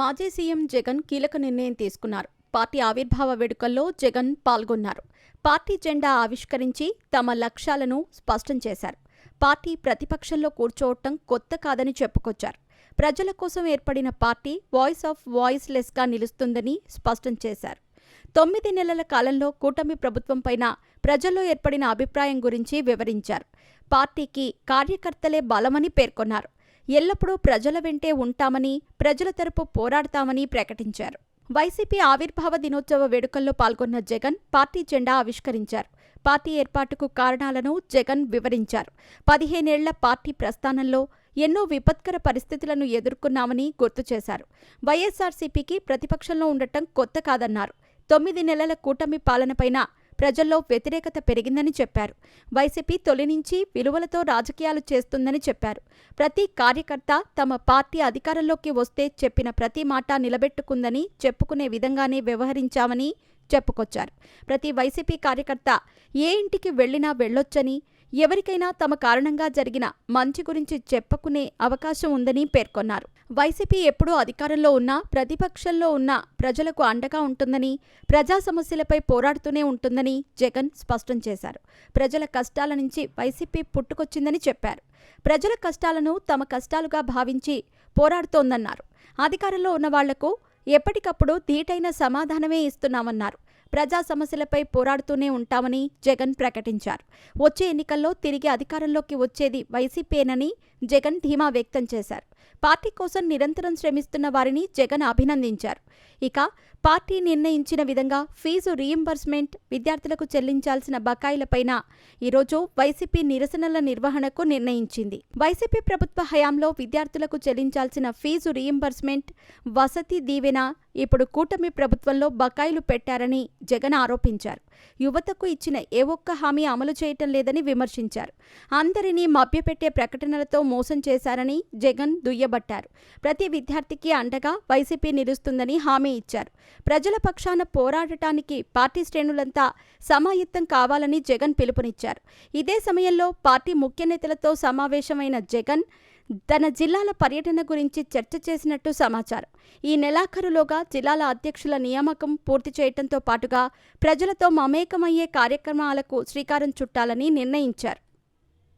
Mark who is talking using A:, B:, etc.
A: మాజీ సీఎం జగన్ కీలక నిర్ణయం తీసుకున్నారు. పార్టీ ఆవిర్భావ వేడుకల్లో జగన్ పాల్గొన్నారు. పార్టీ జెండా ఆవిష్కరించి తమ లక్ష్యాలను స్పష్టం చేశారు. పార్టీ ప్రతిపక్షంలో కూర్చోవటం కొత్త కాదని చెప్పుకొచ్చారు. ప్రజల కోసం ఏర్పడిన పార్టీ వాయిస్ ఆఫ్ వాయిస్లెస్గా నిలుస్తుందని స్పష్టం చేశారు. 9 నెలల కాలంలో కూటమి ప్రభుత్వంపైన ప్రజల్లో ఏర్పడిన అభిప్రాయం గురించి వివరించారు. పార్టీకి కార్యకర్తలే బలమని పేర్కొన్నారు. ఎల్లప్పుడూ ప్రజల వెంటే ఉంటామని, ప్రజల తరపు పోరాడతామని ప్రకటించారు. వైసీపీ ఆవిర్భావ దినోత్సవ వేడుకల్లో పాల్గొన్న జగన్ పార్టీ జెండా ఆవిష్కరించారు. పార్టీ ఏర్పాటుకు కారణాలను జగన్ వివరించారు. 15 ఏళ్ల పార్టీ ప్రస్థానంలో ఎన్నో విపత్కర పరిస్థితులను ఎదుర్కొన్నామని గుర్తు చేశారు. వైఎస్సార్సీపీకి ప్రతిపక్షంలో ఉండటం కొత్త కాదన్నారు. 9 నెలల కూటమి పాలనపైన ప్రజల్లో వ్యతిరేకత పెరిగిందని చెప్పారు. వైసీపీ తొలి నుంచి విలువలతో రాజకీయాలు చేస్తుందని చెప్పారు. ప్రతి కార్యకర్త తమ పార్టీ అధికారంలోకి వస్తే చెప్పిన ప్రతి మాట నిలబెట్టుకుందని చెప్పుకునే విధంగానే వ్యవహరించామని చెప్పుకొచ్చారు. ప్రతి వైసీపీ కార్యకర్త ఏ ఇంటికి వెళ్లినా వెళ్లొచ్చని, ఎవరికైనా తమ కారణంగా జరిగిన మంచి గురించి చెప్పుకునే అవకాశం ఉందని పేర్కొన్నారు. వైసీపీ ఎప్పుడూ అధికారంలో ఉన్నా, ప్రతిపక్షంలో ఉన్నా ప్రజలకు అండగా ఉంటుందని, ప్రజా సమస్యలపై పోరాడుతూనే ఉంటుందని జగన్ స్పష్టం చేశారు. ప్రజల కష్టాల నుంచి వైసీపీ పుట్టుకొచ్చిందని చెప్పారు. ప్రజల కష్టాలను తమ కష్టాలుగా భావించి పోరాడుతోందన్నారు. అధికారంలో ఉన్న వాళ్లకు ఎప్పటికప్పుడు ధీటైన సమాధానమే ఇస్తున్నామన్నారు. ప్రజా సమస్యలపై పోరాడుతూనే ఉంటామని జగన్ ప్రకటించారు. వచ్చే ఎన్నికల్లో తిరిగి అధికారంలోకి వచ్చేది వైసీపీనని జగన్ ధీమా వ్యక్తం చేశారు. పార్టీ కోసం నిరంతరం శ్రమిస్తున్న వారిని జగన్ అభినందించారు. ఇక పార్టీ నిర్ణయించిన విధంగా ఫీజు రీయింబర్స్మెంట్, విద్యార్థులకు చెల్లించాల్సిన బకాయిలపైన ఈరోజు వైసీపీ నిరసనల నిర్వహణకు నిర్ణయించింది. వైసీపీ ప్రభుత్వ హయాంలో విద్యార్థులకు చెల్లించాల్సిన ఫీజు రీయింబర్స్మెంట్, వసతి దీవెన ఇప్పుడు కూటమి ప్రభుత్వంలో బకాయిలు పెట్టారని జగన్ ఆరోపించారు. యువతకు ఇచ్చిన ఏ ఒక్క హామీ అమలు చేయటం లేదని విమర్శించారు. అందరినీ మభ్యపెట్టే ప్రకటనలతో మోసం చేశారని జగన్ దుయ్యబట్టారు. ప్రతి విద్యార్థికి అండగా వైసీపీ నిలుస్తుందని హామీ ఇచ్చారు. ప్రజల పక్షాన పోరాడటానికి పార్టీ శ్రేణులంతా సమాయత్తం కావాలని జగన్ పిలుపునిచ్చారు. ఇదే సమయంలో పార్టీ ముఖ్య నేతలతో సమావేశమైన జగన్ తన జిల్లాల పర్యటన గురించి చర్చ చేసినట్టు సమాచారం. ఈ నెలాఖరులోగా జిల్లాల అధ్యక్షుల నియామకం పూర్తి చేయడంతో పాటుగా ప్రజలతో మమేకమయ్యే కార్యక్రమాలకు శ్రీకారం చుట్టాలని నిర్ణయించారు.